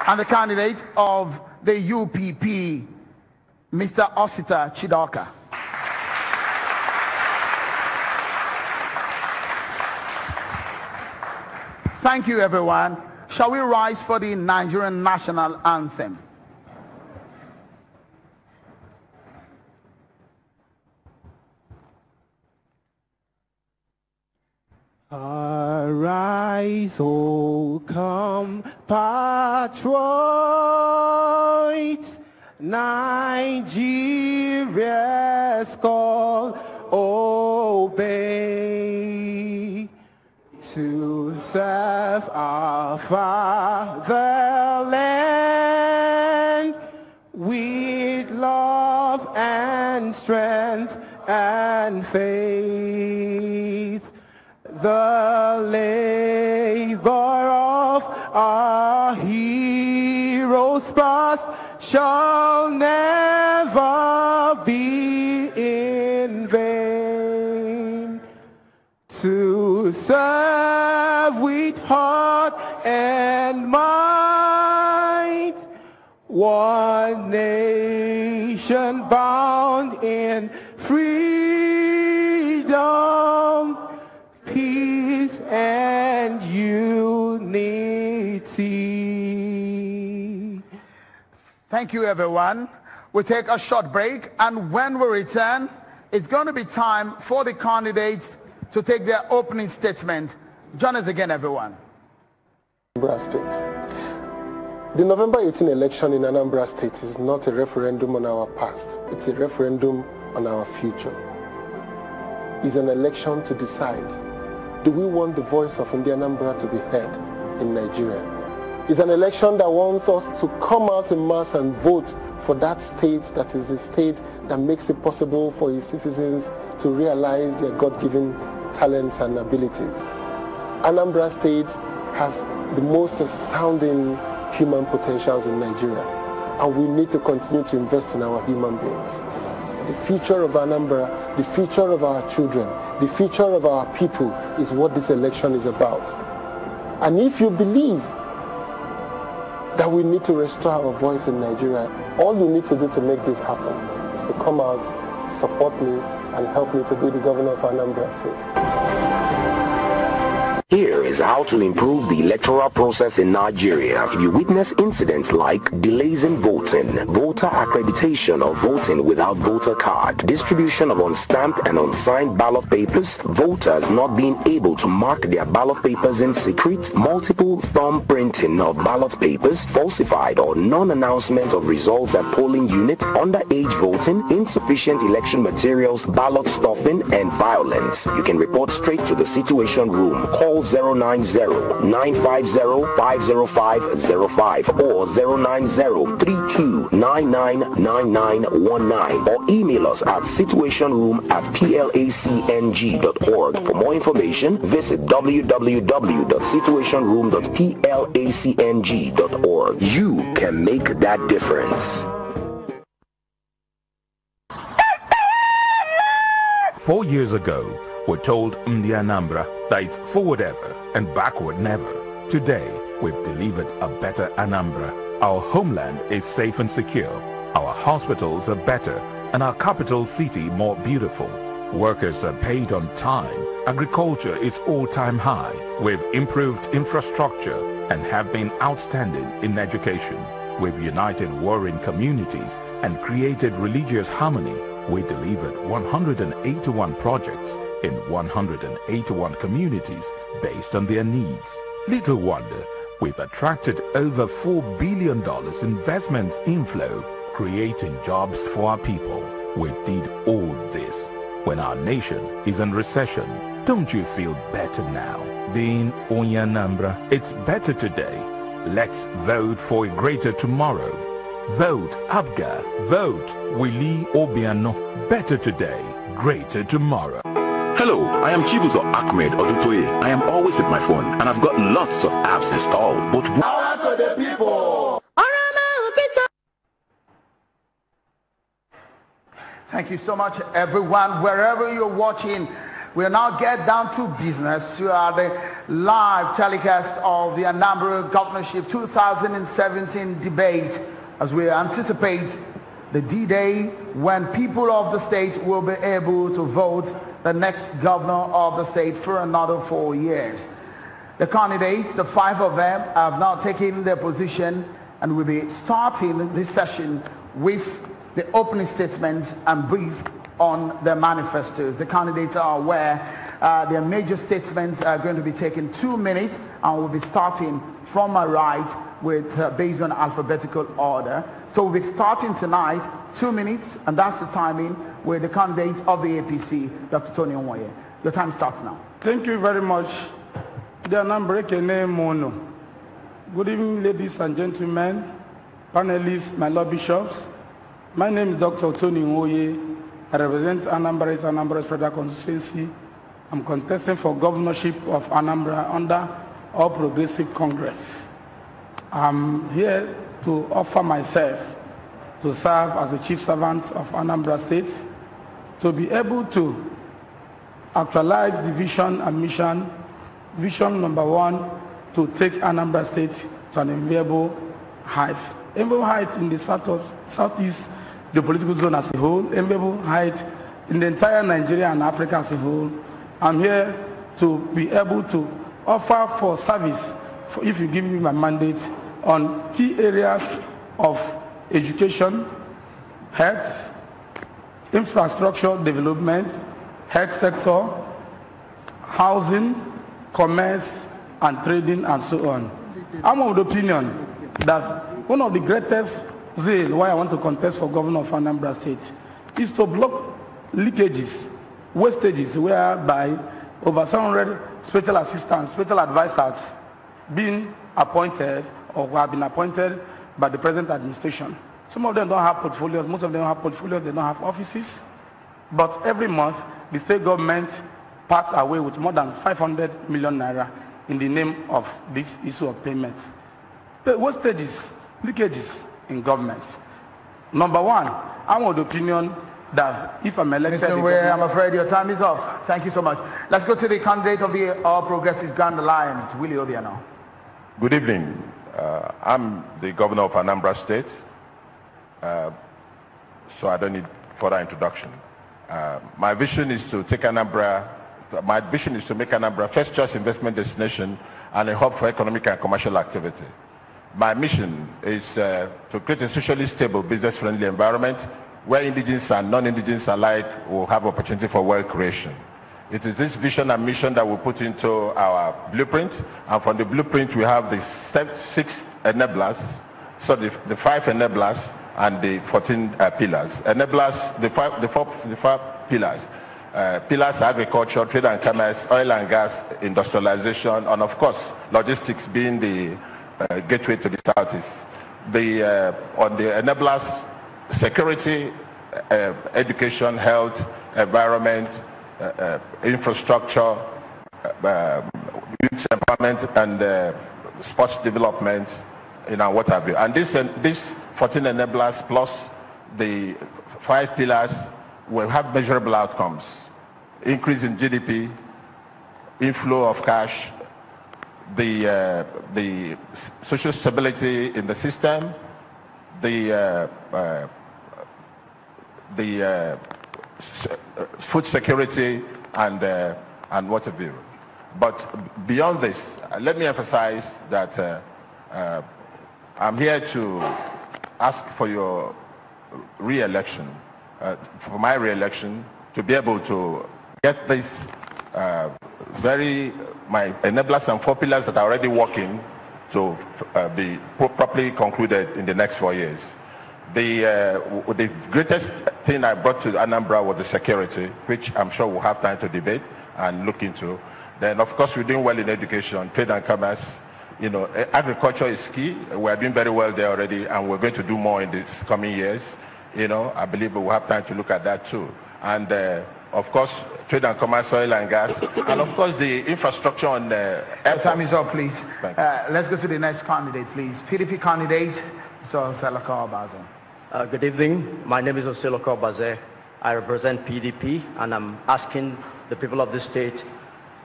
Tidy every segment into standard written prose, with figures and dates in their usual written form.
and the candidate of the UPP, Mr. Osita Chidoka. Thank you, everyone. Shall we rise for the Nigerian national anthem? Arise, O compatriots, Nigeria's call obey, to serve our fatherland with love and strength and faith. The labor of our heroes past shall never be in vain. To serve with heart and mind, one nation bound in freedom, peace and unity. Thank you, everyone. We'll take a short break, and when we return, it's going to be time for the candidates to take their opening statement. Join us again, everyone. Anambra State. The November 18 election in Anambra State is not a referendum on our past. It's a referendum on our future. It's an election to decide, do we want the voice of Anambra to be heard in Nigeria? It's an election that wants us to come out in mass and vote for that state that is a state that makes it possible for its citizens to realize their God-given talents and abilities. Anambra State has the most astounding human potentials in Nigeria, and we need to continue to invest in our human beings. The future of Anambra, the future of our children, the future of our people is what this election is about. And if you believe that we need to restore our voice in Nigeria, all you need to do to make this happen is to come out, support me, and help me to be the governor of Anambra State. Here is how to improve the electoral process in Nigeria. If you witness incidents like delays in voting, voter accreditation of voting without voter card, distribution of unstamped and unsigned ballot papers, voters not being able to mark their ballot papers in secret, multiple thumb printing of ballot papers, falsified or non-announcement of results at polling unit, underage voting, insufficient election materials, ballot stuffing, and violence, you can report straight to the Situation Room. Call 090-950-50505 or 090-3299-9919 or email us at situationroom@placng.org. For more information, visit www.situationroom.placng.org. You can make that difference. 4 years ago, we're told the Anambra that it's forward ever and backward never. Today, we've delivered a better Anambra. Our homeland is safe and secure. Our hospitals are better and our capital city more beautiful. Workers are paid on time. Agriculture is all-time high. We've improved infrastructure and have been outstanding in education. We've united warring communities and created religious harmony. We delivered 181 projects in 181 communities based on their needs. Little wonder, we've attracted over $4 billion investments inflow, creating jobs for our people. We did all this when our nation is in recession. Don't you feel better now? Being Anambra, it's better today. Let's vote for a greater tomorrow. Vote Abga. Vote Willie Obiano. Better today, greater tomorrow. Hello, I am Chibuzo Ahmed Odutoye. I am always with my phone and I've got lots of apps installed. But power to the people! Thank you so much, everyone. Wherever you're watching We'll now get down to business. We are the live telecast of the Anambra Governorship 2017 debate as we anticipate the D-Day when people of the state will be able to vote the next governor of the state for another 4 years. The candidates, the 5 of them, have now taken their position and will be starting this session with the opening statements and brief on their manifestos. The candidates are aware their major statements are going to be taking 2 minutes, and we'll be starting from my right with based on alphabetical order. So we'll be starting tonight 2 minutes, and that's the timing with the candidate of the APC, Dr. Tony Onwoye. Your time starts now. Thank you very much. The Anambra name Mono. Good evening, ladies and gentlemen, panelists, my Lord Bishops. My name is Dr. Tony Onwoye. I represent Anambra Federal Constituency. I'm contesting for governorship of Anambra under All Progressive Congress. I'm here to offer myself to serve as the chief servant of Anambra State, to be able to actualize the vision and mission. Vision number 1, to take Anambra State to an enviable height. Enviable height in the southeast, the political zone as a whole, enviable height in the entire Nigeria and Africa as a whole. I'm here to be able to offer for service, if you give me my mandate, on key areas of education, health, infrastructure development, health sector, housing, commerce and trading and so on. I'm of the opinion that one of the greatest zeal why I want to contest for governor of Anambra State is to block leakages, wastages, whereby over 700 special assistants, special advisors being appointed or have been appointed by the present administration. Some of them don't have portfolios, most of them don't have portfolios, they don't have offices. But every month, the state government parts away with more than 500 million naira in the name of this issue of payment. The wastages, leakages in government. Number 1, I'm of the opinion that if I'm elected... Mr. Way, I'm afraid your time is up. Thank you so much. Let's go to the candidate of the All Progressive Grand Alliance, Willie Obiano. Good evening. I'm the governor of Anambra State, so I don't need further introduction. My vision is to take Anambra, my vision is to make Anambra first choice investment destination and a hub for economic and commercial activity. My mission is to create a socially stable, business-friendly environment where indigenous and non-indigenous alike will have opportunity for wealth creation. It is this vision and mission that we put into our blueprint, and from the blueprint we have the 6 enablers, so the 5 enablers and the 14 pillars. Enablers, the four pillars. Pillars: agriculture, trade and commerce, oil and gas, industrialization, and of course logistics being the gateway to the southeast. On the enablers, security, education, health, environment, infrastructure, youth empowerment and sports development, what have you. And these 14 enablers plus the 5 pillars will have measurable outcomes: increase in GDP, inflow of cash, the social stability in the system, the food security, and what have you. But beyond this, let me emphasize that I'm here to ask for your re-election, for my re-election, to be able to get this my enablers and 4 pillars that are already working to be properly concluded in the next 4 years. The greatest thing I brought to Anambra was the security, which I'm sure we'll have time to debate and look into. Then, of course, we're doing well in education, trade and commerce. Agriculture is key. We're doing very well there already, and we're going to do more in these coming years. I believe we'll have time to look at that too. And, of course, trade and commerce, oil and gas, and, of course, the infrastructure on the airport. Time is up, please. Let's go to the next candidate, please. PDP candidate, Mr. Oseloko Obaze. Good evening. My name is Oseloko Obaze. I represent PDP, and I'm asking the people of the state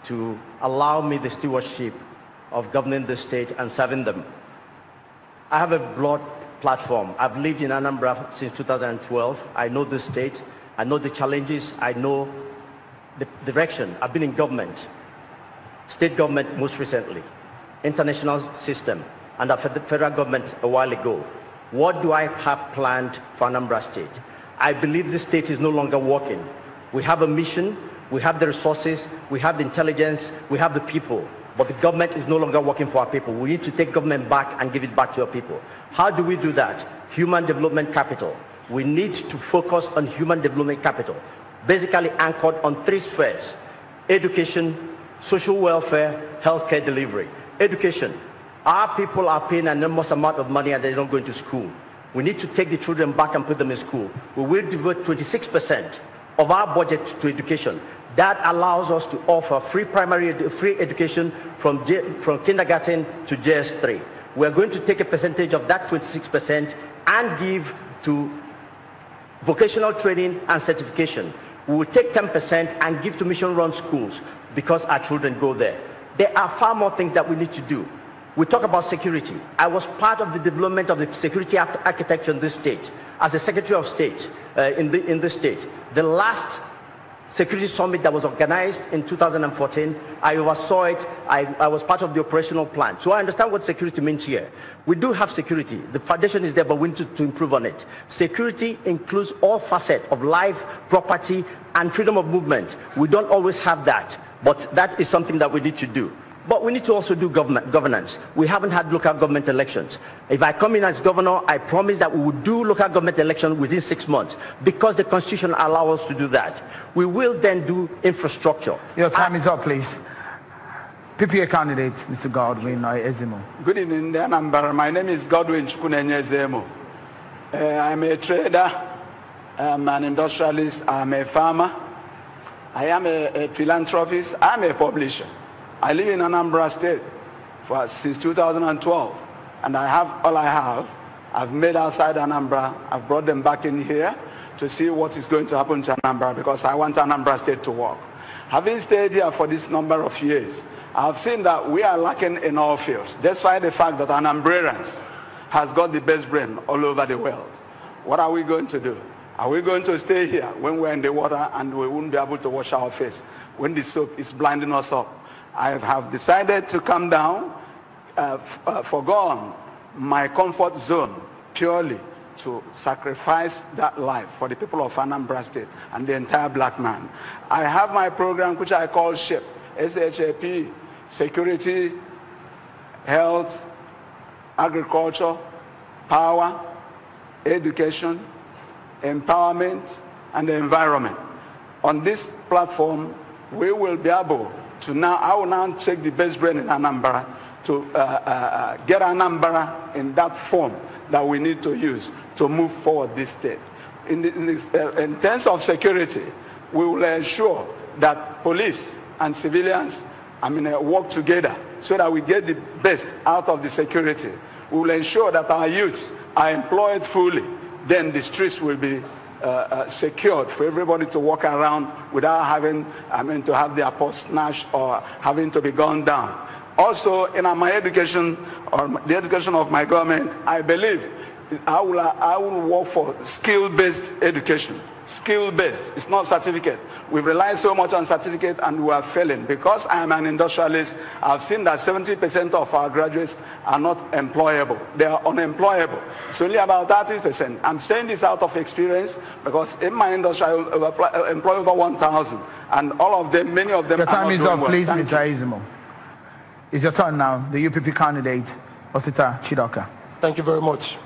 to allow me the stewardship of governing the state and serving them. I have a broad platform. I've lived in Anambra since 2012. I know the state. I know the challenges. I know the direction. I've been in government, state government most recently, international system, and the federal government a while ago. What do I have planned for Anambra State? I believe this state is no longer working. We have a mission, we have the resources, we have the intelligence, we have the people, but the government is no longer working for our people. We need to take government back and give it back to our people. How do we do that? Human development capital. We need to focus on human development capital, basically anchored on 3 spheres: education, social welfare, healthcare delivery. Education. Our people are paying an enormous amount of money and they're not going to school. We need to take the children back and put them in school. We will devote 26% of our budget to education. That allows us to offer free education from kindergarten to JS3. We're going to take a percentage of that 26% and give to vocational training and certification. We will take 10% and give to mission-run schools because our children go there. There are far more things that we need to do. We talk about security. I was part of the development of the security architecture in this state as a Secretary of State in the state. The last security summit that was organized in 2014, I oversaw it. I was part of the operational plan. So I understand what security means here. We do have security. The foundation is there, but we need to improve on it. Security includes all facets of life, property, and freedom of movement. We don't always have that, but that is something that we need to do. But we need to also do governance. We haven't had local government elections. If I come in as governor, I promise that we will do local government elections within 6 months because the Constitution allows us to do that. We will then do infrastructure. Your time is up, please. PPA candidate, Mr. Godwin Ezemo. Good evening, Anambra. My name is Godwin Ezemo. I'm a trader, I'm an industrialist, I'm a farmer, I am a philanthropist, I'm a publisher. I live in Anambra State since 2012, and I have all I have. I've made outside Anambra. I've brought them back in here to see what is going to happen to Anambra because I want Anambra State to work. Having stayed here for this number of years, I've seen that we are lacking in all fields, despite the fact that Anambrans has got the best brain all over the world. What are we going to do? Are we going to stay here when we're in the water and we won't be able to wash our face when the soap is blinding us up? I have decided to come down, forgone my comfort zone purely to sacrifice that life for the people of Anambra State and the entire black man. I have my program which I call SHAP, S-H-A-P, security, health, agriculture, power, education, empowerment, and the environment. On this platform, we will be able to I will now take the best brain in Anambra to get Anambra in that form that we need to use to move forward this state. In terms of security, we will ensure that police and civilians work together so that we get the best out of the security. We will ensure that our youths are employed fully. Then the streets will be secured for everybody to walk around without having to have their purse snatched or having to be gunned down. Also, in my education or the education of my government, I believe I will work for skill-based education. Skill-based, it's not certificate. We rely so much on certificate and we are failing. Because I am an industrialist, I've seen that 70% of our graduates are not employable. They are unemployable. It's only about 30%. I'm saying this out of experience because in my industry I employ over 1,000 and all of them, many of them Your time are not is doing up, well. please, Mr. Ezemo. It's your turn now, the UPP candidate, Osita Chidoka. Thank you very much.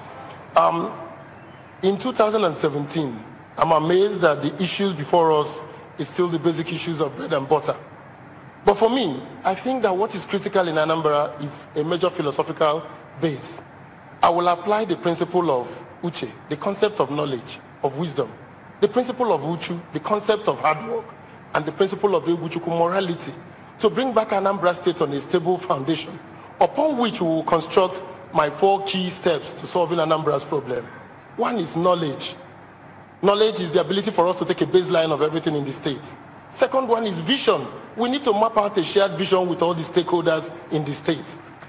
In 2017, I'm amazed that the issues before us is still the basic issues of bread and butter. But for me, I think that what is critical in Anambra is a major philosophical base. I will apply the principle of Uche, the concept of knowledge, of wisdom, the principle of Uchu, the concept of hard work, and the principle of Ebuchuku, morality, to bring back Anambra State on a stable foundation, upon which we will construct my 4 key steps to solving Anambra's problem. One is knowledge. Knowledge is the ability for us to take a baseline of everything in the state. Second one is vision. We need to map out a shared vision with all the stakeholders in the state.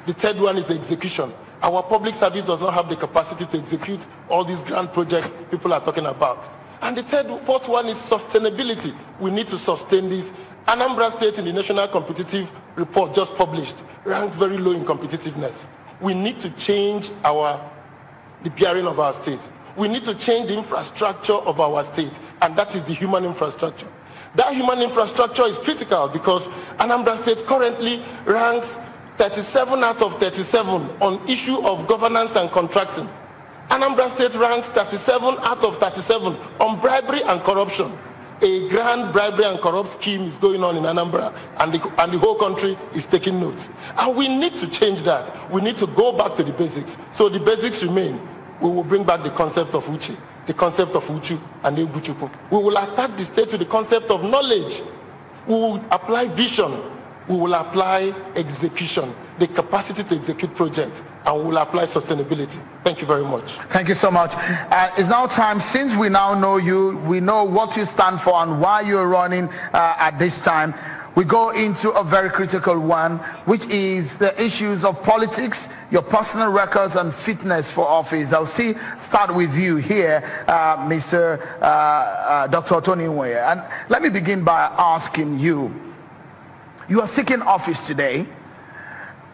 The third one is execution. Our public service does not have the capacity to execute all these grand projects people are talking about. And the fourth one is sustainability. We need to sustain this. Anambra State in the National Competitive Report just published ranks very low in competitiveness. We need to change the bearing of our state. We need to change the infrastructure of our state, and that is the human infrastructure. That human infrastructure is critical because Anambra State currently ranks 37 out of 37 on issue of governance and contracting. Anambra State ranks 37 out of 37 on bribery and corruption. A grand bribery and corrupt scheme is going on in Anambra, and the whole country is taking note. And we need to change that. We need to go back to the basics. So the basics remain. We will bring back the concept of Uche, the concept of Uchu and Eguchupu. We will attack the state with the concept of knowledge. We will apply vision. We will apply execution, the capacity to execute projects, and we will apply sustainability. Thank you very much. Thank you so much. It's now time, since we now know you, we know what you stand for and why you're running at this time, we go into a very critical one, which is the issues of politics, your personal records and fitness for office. I'll start with you here, Mr. Dr. Tony Nwoye. And let me begin by asking you, you are seeking office today.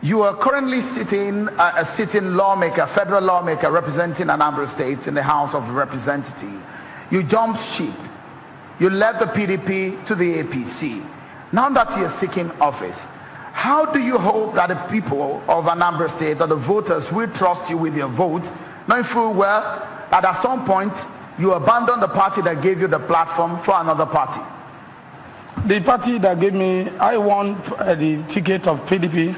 You are currently a sitting lawmaker, federal lawmaker representing Anambra State in the House of Representatives. You jumped ship. You left the PDP to the APC. Now that you're seeking office, how do you hope that the people of Anambra State, or the voters, will trust you with your vote, knowing full well that at some point you abandon the party that gave you the platform for another party? The party that gave me, I won the ticket of PDP.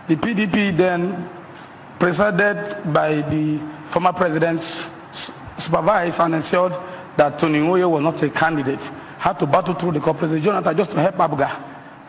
The PDP then, presided by the former president, supervised and ensured that Tony Nwoye was not a candidate. Had to battle through the corporate Jonathan just to help Abuga,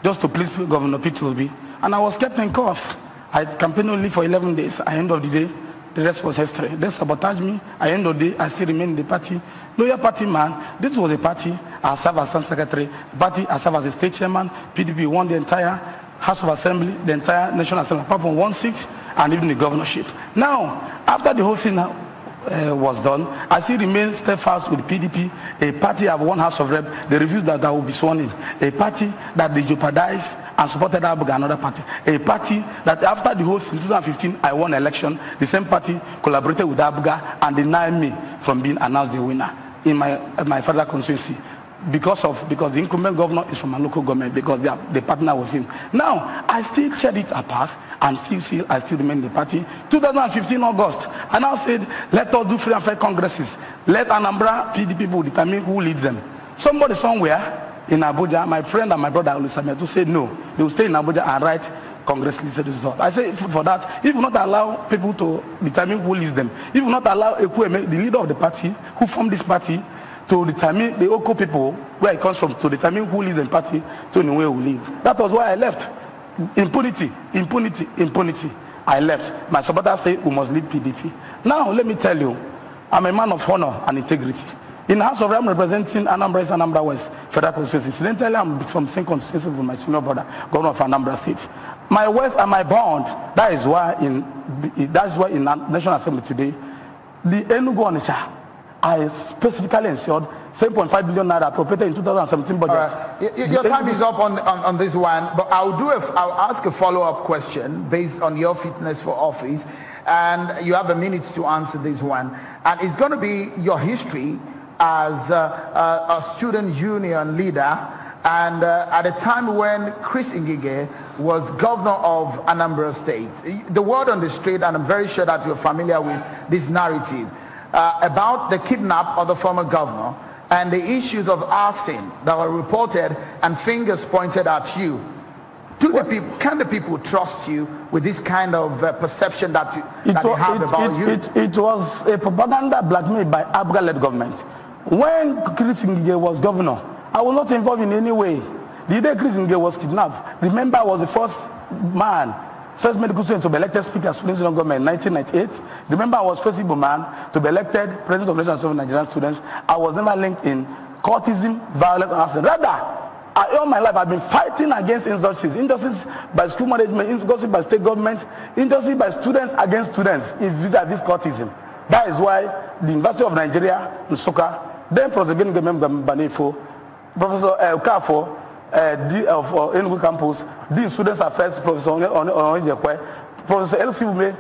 just to please Governor P2B. And I was kept in cuff. I campaigned only for 11 days. At the end of the day, the rest was history. They sabotaged me. At the end of the day, I still remain in the party. Loyal party man. This was a party. I served as State Secretary. The party, I served as a state chairman. PDP won the entire House of Assembly, the entire National Assembly, apart from 1 seat, and even the governorship. Now, after the whole thing was done, I still remain steadfast with PDP, a party I've won House of Rep. They refused that I will be sworn in. A party that they jeopardized and supported Abuga, another party. A party that after the whole thing, in 2015, I won election. The same party collaborated with Abuga and denied me from being announced the winner in my federal constituency. Because the incumbent governor is from a local government, because they partner with him. Now, I still shed it apart and I still remain in the party. 2015 August, I now said, let us do free and fair congresses. Let Anambra PD people determine who leads them. Somebody somewhere in Abuja, my friend and my brother Olusametu said no, they will stay in Abuja and write Congress list result. I say for that, if you not allow people to determine who leads them, if you not allow Ekweme, the leader of the party, who formed this party, to determine the Oko people, where it comes from, to determine who leads the party, to know where we live. That was why I left. Impunity, impunity, impunity. I left. My supporters say we must leave PDP. Now, let me tell you, I'm a man of honor and integrity. In the House of Rep, I'm representing Anambra East and Anambra West Federal Constituency. Incidentally, I'm from the same constituency with my senior brother, Governor of Anambra State. My West and my bond, that is why in National Assembly today, the Enugu Onitsha, I specifically ensured 7.5 billion naira appropriated in 2017 budget. Your time is up on this one, but I'll ask a follow-up question based on your fitness for office, and you have a minute to answer this one. And it's going to be your history as a student union leader, and at a time when Chris Ngige was governor of Anambra State. The word on the street, and I'm very sure that you're familiar with this narrative, about the kidnap of the former governor and the issues of arson that were reported and fingers pointed at you. Can the people trust you with this kind of perception that they have about you? It was a propaganda blackmailed by Abuga-led government. When Chris Ngige was governor, I was not involved in any way. The day Chris Ngige was kidnapped, remember I was the first medical student to be elected Speaker of Students Union Government in 1998. Remember, I was first Igbo man to be elected President of the National Assembly of Nigerian Students. I was never linked in courtism, violence, and arson. Rather, all my life I've been fighting against injustice. Injustice by school management, injustice by state government, injustice by students against students vis-a-vis courtism. That is why the University of Nigeria, Nsukka, then Professor Banefo, Professor Okafo, D of Enugu campus, Dean Students Affairs, Professor Onjekwe, Professor Elsie Ume,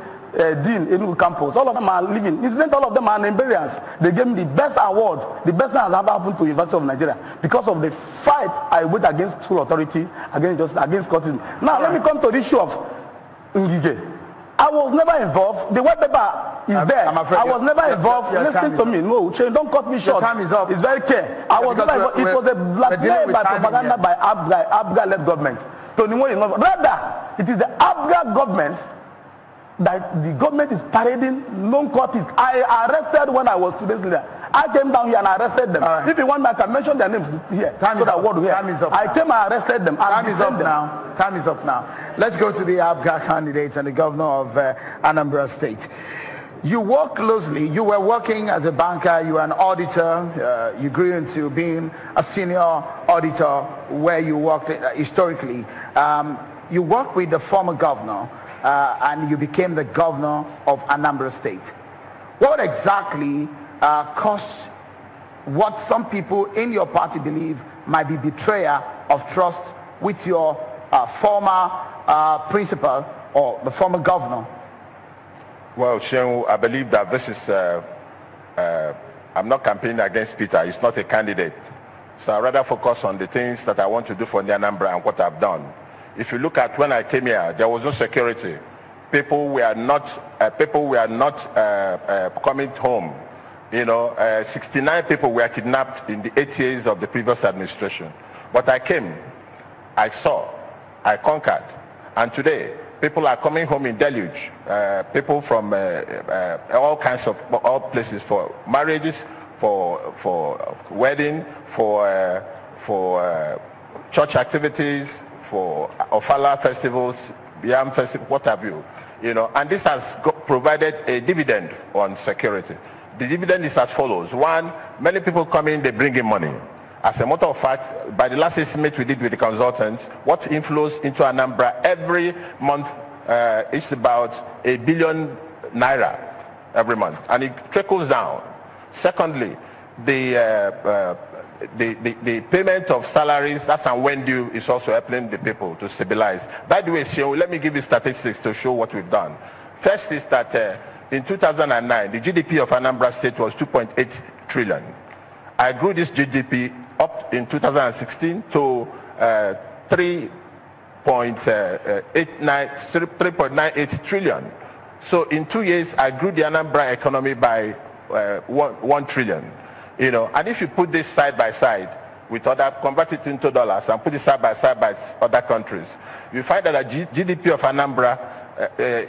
Dean Enugu campus, all of them are living. Incidentally, all of them are Nigerians. They gave me the best award, the best thing has ever happened to the University of Nigeria because of the fight I waged against school authority, against courtism. Now let me come to the issue of Ngige. I was never involved. The white paper is there. I was never involved. Listen to me. No, don't cut me short. Time is up. It's very clear. I was never involved. It was a blackmail by propaganda by Abga-led government. Rather, it is the Abga government that the government is parading non-courtists. I arrested when I was student leader. I came down here and arrested them. If you want, I can mention their names here. Time is up. I came and arrested them. Time is up now. Time is up now. Let's go to the ABGA candidates and the governor of Anambra State. You work closely. You were working as a banker. You were an auditor. You grew into being a senior auditor where you worked historically. You worked with the former governor and you became the governor of Anambra State. What exactly caused what some people in your party believe might be betrayal of trust with your former principal or the former governor? Well, Shehu, I believe that this is, I'm not campaigning against Peter. He's not a candidate. So I rather focus on the things that I want to do for Anambra and what I've done. If you look at when I came here, there was no security. People were not coming home. You know, 69 people were kidnapped in the 8 years of the previous administration. But I came, I saw, I conquered, and today people are coming home in deluge. People from all kinds of places for marriages, for wedding, for church activities, for Ofala festivals, Yam festival, what have you. You know, and this has provided a dividend on security. The dividend is as follows. One, many people come in, they bring in money. As a matter of fact, by the last estimate we did with the consultants, what inflows into Anambra every month is about ₦1 billion every month, and it trickles down. Secondly, the payment of salaries, that's and when due, is also helping the people to stabilize. By the way, let me give you statistics to show what we've done. First is that in 2009, the GDP of Anambra State was 2.8 trillion. I grew this GDP up in 2016 to 3.98 trillion. So in 2 years, I grew the Anambra economy by 1 trillion. You know, and if you put this side by side with other, convert it into dollars and put it side by other countries, you find that the GDP of Anambra,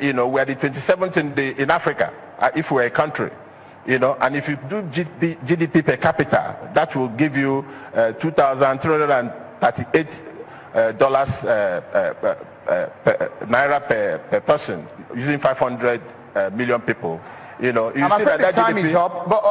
you know, we are the 27th in Africa, if we're a country. You know, and if you do GDP per capita, that will give you $2,338 naira per person, using 500 million people. You know, you see that time is up, but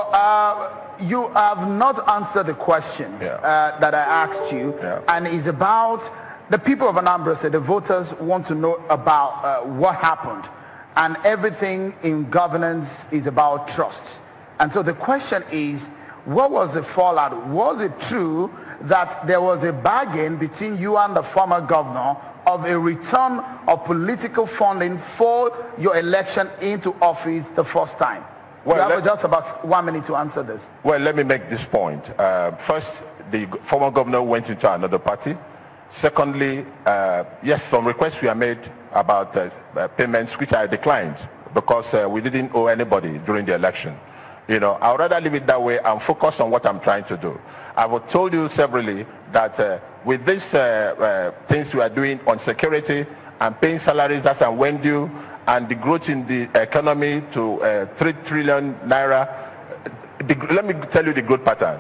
you have not answered the question that I asked you, and it's about the people of Anambra State. The voters want to know about what happened, and everything in governance is about trust. And so the question is, what was the fallout? Was it true that there was a bargain between you and the former governor of a return of political funding for your election into office the first time? Well, you have just about 1 minute to answer this. Well, let me make this point. First, the former governor went into another party. Secondly, yes, some requests were made about payments, which I declined because we didn't owe anybody during the election. You know, I would rather leave it that way and focus on what I'm trying to do. I've told you severally that with these things we are doing on security and paying salaries as and when due, and the growth in the economy to 3 trillion naira, let me tell you the growth pattern.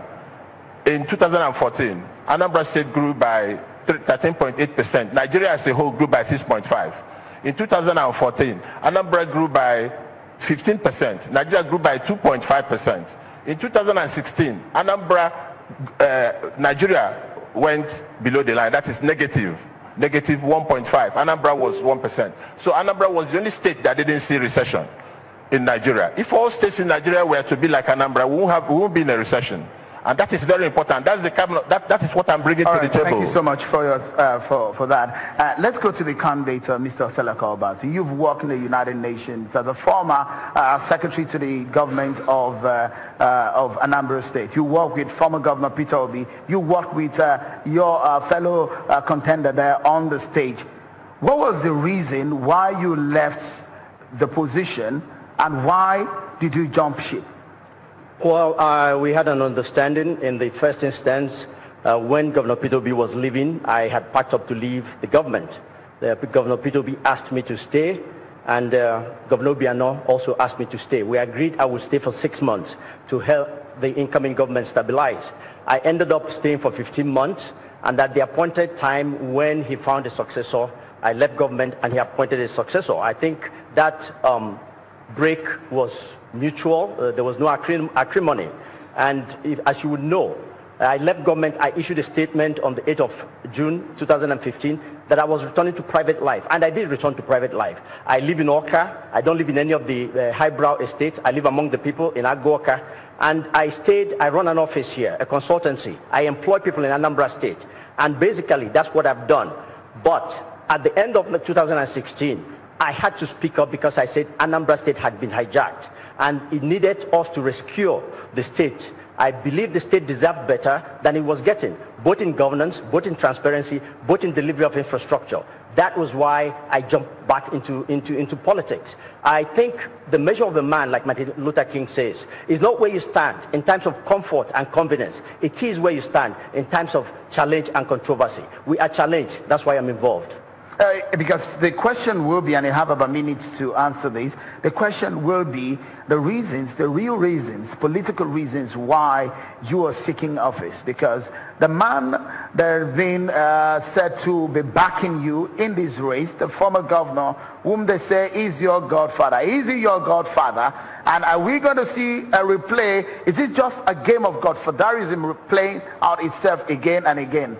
In 2014, Anambra State grew by 13.8%. Nigeria as a whole grew by 6.5%. In 2014, Anambra grew by 15%. Nigeria grew by 2.5%. In 2016, Anambra, Nigeria went below the line. That is negative 1.5. Anambra was 1%. So Anambra was the only state that didn't see recession in Nigeria. If all states in Nigeria were to be like Anambra, we won't be in a recession. And that is very important. That's the that is what I'm bringing to the table. Thank you so much for your for that. Let's go to the candidate, Mr. Selaka Obasi. You've worked in the United Nations as a former secretary to the government of Anambra State. You worked with former Governor Peter Obi. You worked with your fellow contender there on the stage. What was the reason why you left the position, and why did you jump ship? Well, we had an understanding in the first instance. When Governor Peter Obi was leaving, I had packed up to leave the government. Governor Peter Obi asked me to stay, and Governor Obiano also asked me to stay. We agreed I would stay for 6 months to help the incoming government stabilize. I ended up staying for 15 months, and at the appointed time when he found a successor, I left government and he appointed a successor. I think that break was mutual. There was no acrimony. And as you would know, I left government. I issued a statement on the 8th of June 2015 that I was returning to private life. And I did return to private life. I live in Oka. I don't live in any of the highbrow estates. I live among the people in Agoka. And I run an office here, a consultancy. I employ people in Anambra State. And basically, that's what I've done. But at the end of 2016, I had to speak up because I said Anambra State had been hijacked. And it needed us to rescue the state. I believe the state deserved better than it was getting, both in governance, both in transparency, both in delivery of infrastructure. That was why I jumped back into politics. I think the measure of a man, like Martin Luther King says, is not where you stand in times of comfort and convenience. It is where you stand in times of challenge and controversy. We are challenged. That's why I'm involved. Because the question will be, and I have about a minute to answer this, the question will be the reasons, the real reasons, political reasons why you are seeking office. Because the man that has been said to be backing you in this race, the former governor, whom they say is your godfather. Is he your godfather? And are we going to see a replay? Is it just a game of godfatherism playing out itself again and again?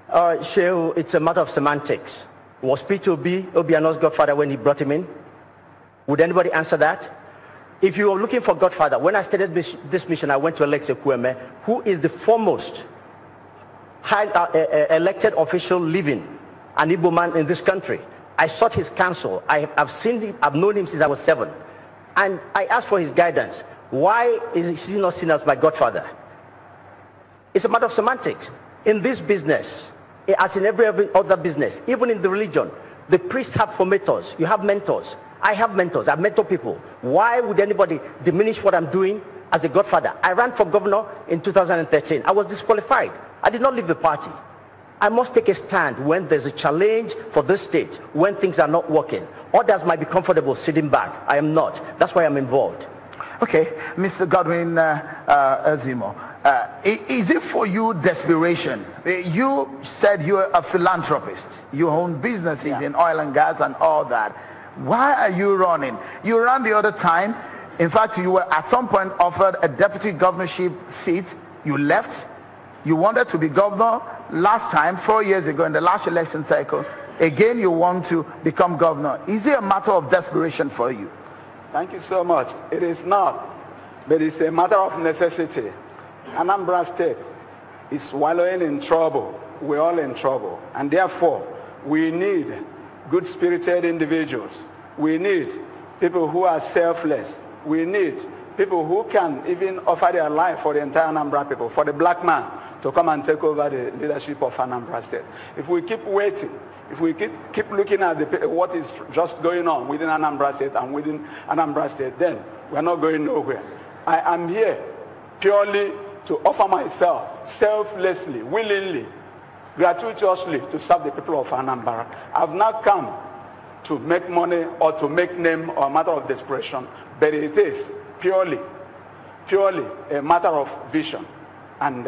Shehu, it's a matter of semantics. Was Peter Obiano's godfather when he brought him in? Would anybody answer that? If you were looking for godfather, when I started this mission, I went to Alex Ekwueme, who is the foremost elected official living, an Igbo man in this country. I sought his counsel. I've seen him, I've known him since I was 7. And I asked for his guidance. Why is he not seen as my godfather? It's a matter of semantics. In this business, as in every other business, even in the religion, the priests have formators. You have mentors. I have mentors. I mentor people. Why would anybody diminish what I'm doing as a godfather? I ran for governor in 2013. I was disqualified. I did not leave the party. I must take a stand when there's a challenge for this state, when things are not working. Others might be comfortable sitting back. I am not. That's why I'm involved. Okay, Mr. Godwin Ezimo, is it for you desperation? You said you're a philanthropist. You own businesses in oil and gas and all that. Why are you running? You ran the other time. In fact, you were at some point offered a deputy governorship seat. You left. You wanted to be governor last time, 4 years ago in the last election cycle. Again, you want to become governor. Is it a matter of desperation for you? Thank you so much. It is not, but it's a matter of necessity. Anambra State is wallowing in trouble. We're all in trouble. And therefore, we need good-spirited individuals. We need people who are selfless. We need people who can even offer their life for the entire Anambra people, for the black man to come and take over the leadership of Anambra State. If we keep waiting, if we keep looking at what is just going on within Anambra State and within Anambra State, then we're not going nowhere. I am here purely to offer myself selflessly, willingly, gratuitously to serve the people of Anambra. I've not come to make money or to make name or a matter of desperation, but it is purely a matter of vision and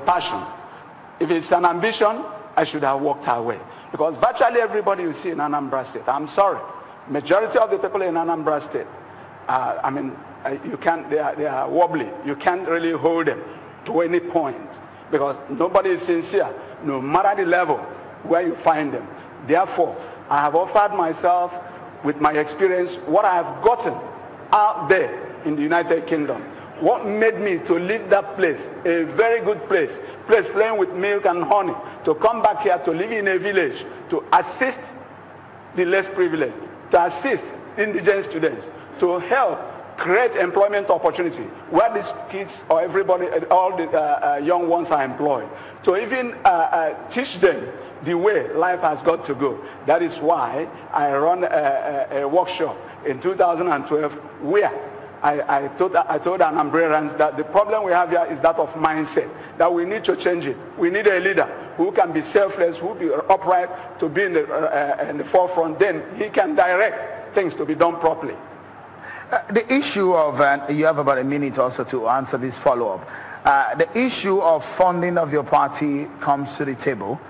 passion. If it's an ambition, I should have walked away. Because virtually everybody you see in Anambra State, I'm sorry, majority of the people in Anambra State, they are wobbly. You can't really hold them. to any point, because nobody is sincere, no matter the level where you find them. Therefore, I have offered myself with my experience, what I have gotten out there in the United Kingdom. What made me to leave that place, a very good place flowing with milk and honey, to come back here to live in a village, to assist the less privileged, to assist indigent students, to help create employment opportunity where these kids or everybody, all the young ones are employed, to even teach them the way life has got to go. That is why I run a workshop in 2012 where I told Anambrans that the problem we have here is that of mindset, that we need to change it. We need a leader who can be selfless, who will be upright, to be in the forefront. Then he can direct things to be done properly. The issue of, you have about a minute also to answer this follow-up. The issue of funding of your party comes to the table.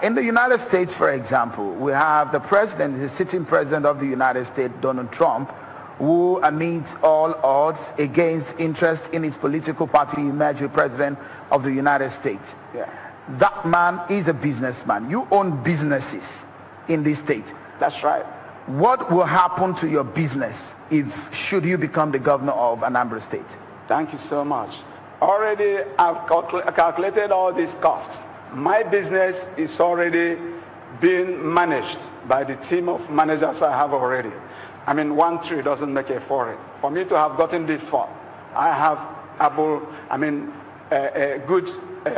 In the United States, for example, we have the president, the sitting president of the United States, Donald Trump, who amidst all odds against interest in his political party emerged president of the United States. Yeah. That man is a businessman. You own businesses in this state. That's right. What will happen to your business should you become the governor of Anambra State? Thank you so much. Already I've calculated all these costs. My business is already being managed by the team of managers I have already. I mean, one tree doesn't make a forest. For me to have gotten this far, I have good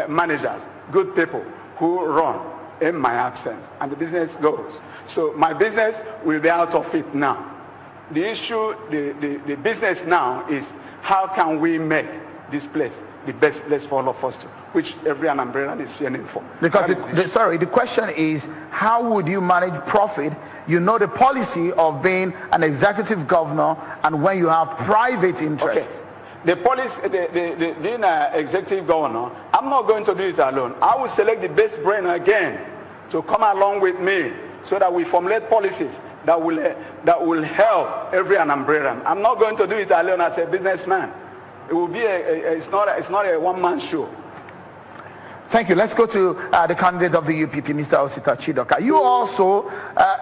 managers, good people who run in my absence, and the business goes. So my business will be out of it now. The issue, the business now is how can we make this place the best place for all of us to, which every Anambrian is yearning for. Because the question is, how would you manage profit? You know the policy of being an executive governor, and when you have private interests. Okay. The policy, being an executive governor, I'm not going to do it alone. I will select the best brain again to come along with me so that we formulate policies that will help every Anambrian. I'm not going to do it alone as a businessman. It will be it's not a one-man show. Thank you. Let's go to the candidate of the UPP, Mr. Osita Chidoka. You also,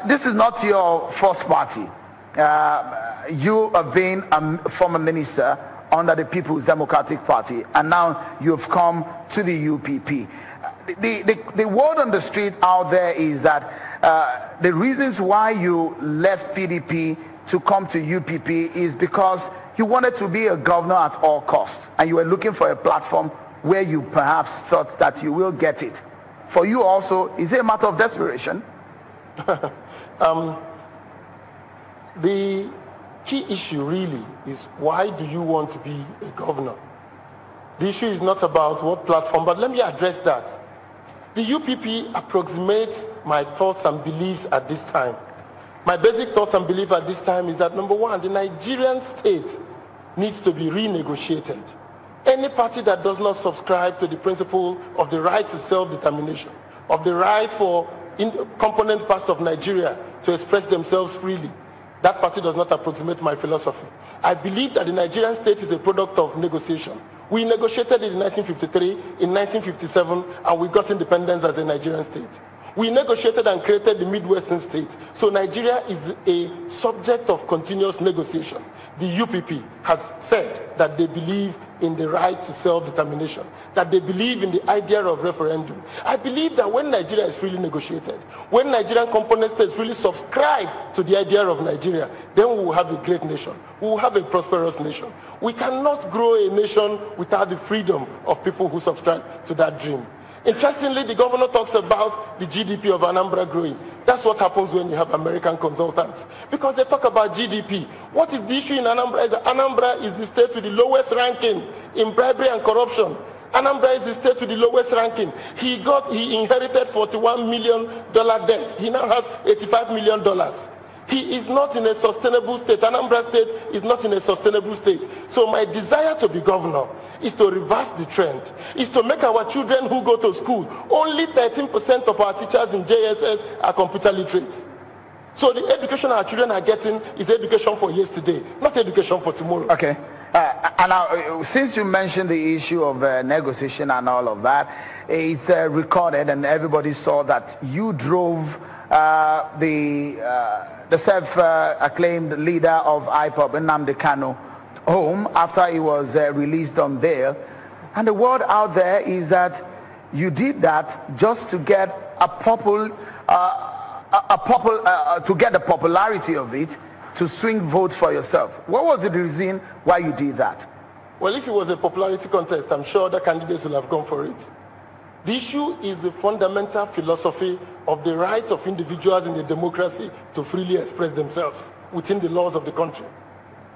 this is not your first party. You have been a former minister under the People's Democratic Party, and now you've come to the UPP. The word on the street out there is that the reasons why you left PDP to come to UPP is because you wanted to be a governor at all costs, and you were looking for a platform where you perhaps thought that you will get it. For you also, is it a matter of desperation? The key issue really is, why do you want to be a governor? The issue is not about what platform, but let me address that. The UPP approximates my thoughts and beliefs at this time. My basic thoughts and belief at this time is that, number one, the Nigerian state needs to be renegotiated. Any party that does not subscribe to the principle of the right to self-determination, of the right for component parts of Nigeria to express themselves freely, that party does not approximate my philosophy. I believe that the Nigerian state is a product of negotiation. We negotiated it in 1953, in 1957, and we got independence as a Nigerian state. We negotiated and created the Midwestern states. So Nigeria is a subject of continuous negotiation. The UPP has said that they believe in the right to self-determination, that they believe in the idea of referendum. I believe that when Nigeria is freely negotiated, when Nigerian component states really subscribe to the idea of Nigeria, then we will have a great nation. We will have a prosperous nation. We cannot grow a nation without the freedom of people who subscribe to that dream. Interestingly, the governor talks about the GDP of Anambra growing. That's what happens when you have American consultants, because they talk about GDP. What is the issue in Anambra? Is that Anambra is the state with the lowest ranking in bribery and corruption. Anambra is the state with the lowest ranking. He inherited $41 million debt. He now has $85 million. He is not in a sustainable state. Anambra state is not in a sustainable state. So my desire to be governor is to reverse the trend, is to make our children who go to school, only 13% of our teachers in JSS are computer literate. So the education our children are getting is education for yesterday, not education for tomorrow. Okay. Since you mentioned the issue of negotiation and all of that, it's recorded and everybody saw that you drove the self-acclaimed leader of Ipob, Anambra, home after he was released on bail. And the word out there is that you did that just to get to get the popularity of it, to swing votes for yourself. What was the reason why you did that? Well, if it was a popularity contest, I'm sure the candidates will have gone for it. The issue is the fundamental philosophy of the right of individuals in the democracy to freely express themselves within the laws of the country.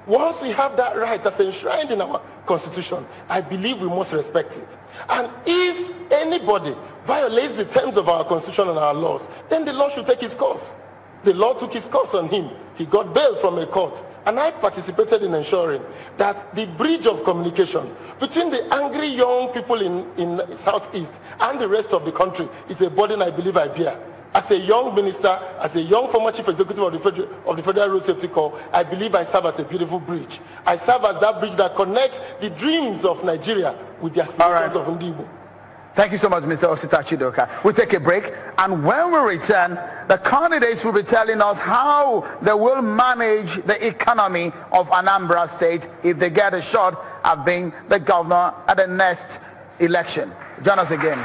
Once we have that right as enshrined in our constitution, I believe we must respect it. And if anybody violates the terms of our constitution and our laws, then the law should take its course. The law took its course on him. He got bail from a court. And I participated in ensuring that the bridge of communication between the angry young people in Southeast and the rest of the country is a burden I believe I bear. As a young minister, as a young former chief executive of the Federal Road Safety Corps, I believe I serve as a beautiful bridge. I serve as that bridge that connects the dreams of Nigeria with the aspirations of Ndibo. Thank you so much, Mr. Osita Chidoka. We'll take a break, and when we return, the candidates will be telling us how they will manage the economy of Anambra State if they get a shot at being the governor at the next election. Join us again.